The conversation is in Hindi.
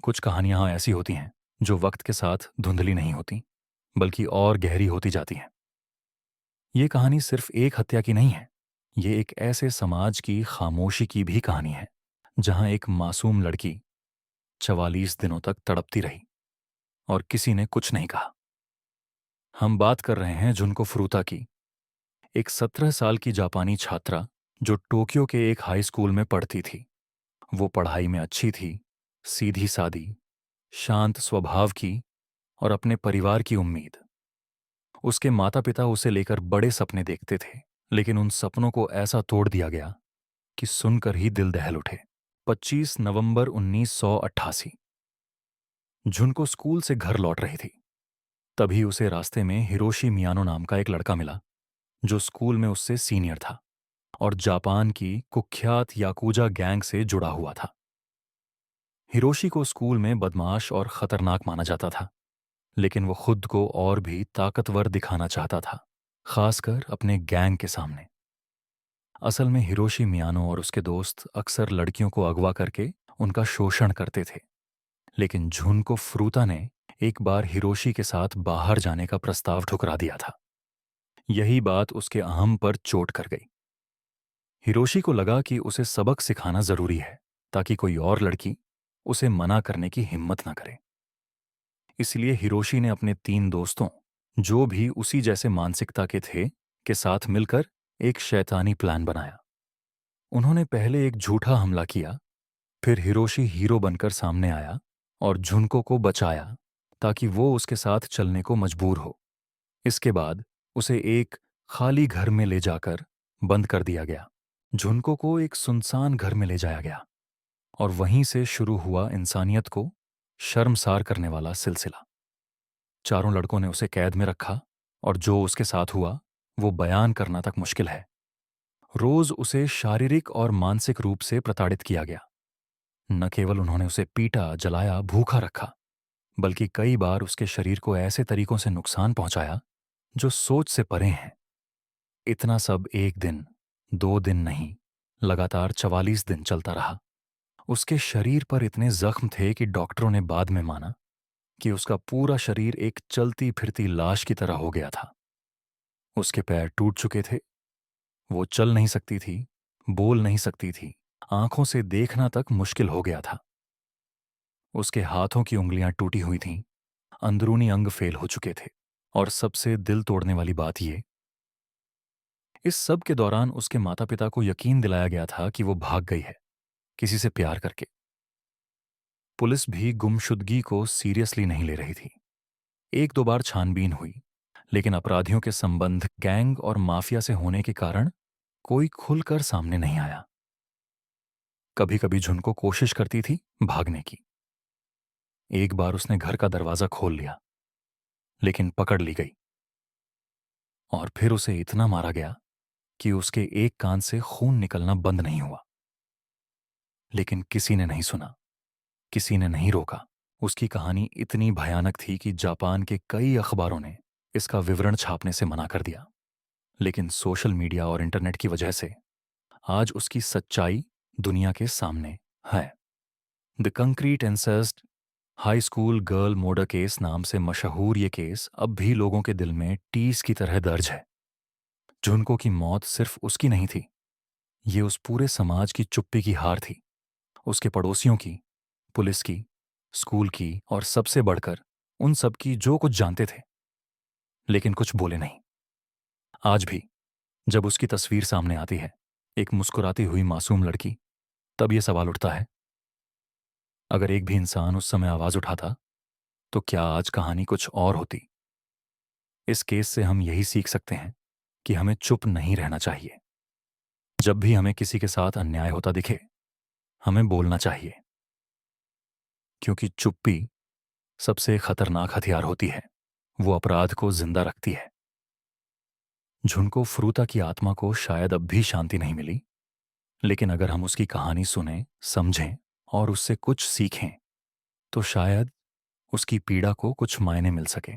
कुछ कहानियां ऐसी होती हैं जो वक्त के साथ धुंधली नहीं होती, बल्कि और गहरी होती जाती हैं। ये कहानी सिर्फ एक हत्या की नहीं है। ये एक ऐसे समाज की खामोशी की भी कहानी है, जहां एक मासूम लड़की 44 दिनों तक तड़पती रही और किसी ने कुछ नहीं कहा। हम बात कर रहे हैं जुनको फुरुता की, एक 17 साल की जापानी छात्रा जो टोक्यो के एक हाई स्कूल में पढ़ती थी। वो पढ़ाई में अच्छी थी, सीधी सादी, शांत स्वभाव की और अपने परिवार की उम्मीद। उसके माता पिता उसे लेकर बड़े सपने देखते थे, लेकिन उन सपनों को ऐसा तोड़ दिया गया कि सुनकर ही दिल दहल उठे। 25 नवंबर 1988। झुनको स्कूल से घर लौट रही थी। तभी उसे रास्ते में हिरोशी मियानो नाम का एक लड़का मिला, जो स्कूल में उससे सीनियर था और जापान की कुख्यात याकूजा गैंग से जुड़ा हुआ था। हिरोशी को स्कूल में बदमाश और खतरनाक माना जाता था, लेकिन वो खुद को और भी ताकतवर दिखाना चाहता था, खासकर अपने गैंग के सामने। असल में हिरोशी मियानो और उसके दोस्त अक्सर लड़कियों को अगवा करके उनका शोषण करते थे, लेकिन झुनको फ्रूता ने एक बार हिरोशी के साथ बाहर जाने का प्रस्ताव ठुकरा दिया था। यही बात उसके अहम पर चोट कर गई। हिरोशी को लगा कि उसे सबक सिखाना जरूरी है, ताकि कोई और लड़की उसे मना करने की हिम्मत न करे। इसलिए हिरोशी ने अपने 3 दोस्तों, जो भी उसी जैसे मानसिकता के थे, के साथ मिलकर एक शैतानी प्लान बनाया। उन्होंने पहले एक झूठा हमला किया, फिर हिरोशी हीरो बनकर सामने आया और झुनको को बचाया, ताकि वो उसके साथ चलने को मजबूर हो। इसके बाद उसे एक खाली घर में ले जाकर बंद कर दिया गया। झुनको को एक सुनसान घर में ले जाया गया और वहीं से शुरू हुआ इंसानियत को शर्मसार करने वाला सिलसिला। चारों लड़कों ने उसे कैद में रखा और जो उसके साथ हुआ वो बयान करना तक मुश्किल है। रोज उसे शारीरिक और मानसिक रूप से प्रताड़ित किया गया। न केवल उन्होंने उसे पीटा, जलाया, भूखा रखा, बल्कि कई बार उसके शरीर को ऐसे तरीकों से नुकसान पहुंचाया जो सोच से परे हैं। इतना सब 1 दिन, 2 दिन नहीं, लगातार 44 दिन चलता रहा। उसके शरीर पर इतने जख्म थे कि डॉक्टरों ने बाद में माना कि उसका पूरा शरीर एक चलती फिरती लाश की तरह हो गया था। उसके पैर टूट चुके थे, वो चल नहीं सकती थी, बोल नहीं सकती थी, आंखों से देखना तक मुश्किल हो गया था। उसके हाथों की उंगलियां टूटी हुई थीं, अंदरूनी अंग फेल हो चुके थे, और सबसे दिल तोड़ने वाली बात ये, इस सब के दौरान उसके माता पिता को यकीन दिलाया गया था कि वो भाग गई है, किसी से प्यार करके। पुलिस भी गुमशुदगी को सीरियसली नहीं ले रही थी। 1-2 बार छानबीन हुई, लेकिन अपराधियों के संबंध गैंग और माफिया से होने के कारण कोई खुलकर सामने नहीं आया। कभी कभी झुनको कोशिश करती थी भागने की। एक बार उसने घर का दरवाजा खोल लिया, लेकिन पकड़ ली गई और फिर उसे इतना मारा गया कि उसके एक कान से खून निकलना बंद नहीं हुआ। लेकिन किसी ने नहीं सुना, किसी ने नहीं रोका। उसकी कहानी इतनी भयानक थी कि जापान के कई अखबारों ने इसका विवरण छापने से मना कर दिया। लेकिन सोशल मीडिया और इंटरनेट की वजह से आज उसकी सच्चाई दुनिया के सामने है। The concrete incest high school girl murder case नाम से मशहूर ये केस अब भी लोगों के दिल में टीस की तरह दर्ज है। जुनको की मौत सिर्फ उसकी नहीं थी, ये उस पूरे समाज की चुप्पी की हार थी। उसके पड़ोसियों की, पुलिस की, स्कूल की और सबसे बढ़कर उन सब की जो कुछ जानते थे, लेकिन कुछ बोले नहीं। आज भी जब उसकी तस्वीर सामने आती है, एक मुस्कुराती हुई मासूम लड़की, तब यह सवाल उठता है, अगर एक भी इंसान उस समय आवाज उठाता तो क्या आज कहानी कुछ और होती। इस केस से हम यही सीख सकते हैं कि हमें चुप नहीं रहना चाहिए। जब भी हमें किसी के साथ अन्याय होता दिखे, हमें बोलना चाहिए, क्योंकि चुप्पी सबसे खतरनाक हथियार होती है। वो अपराध को जिंदा रखती है। झुनको फ्रूता की आत्मा को शायद अब भी शांति नहीं मिली, लेकिन अगर हम उसकी कहानी सुने, समझें और उससे कुछ सीखें, तो शायद उसकी पीड़ा को कुछ मायने मिल सके।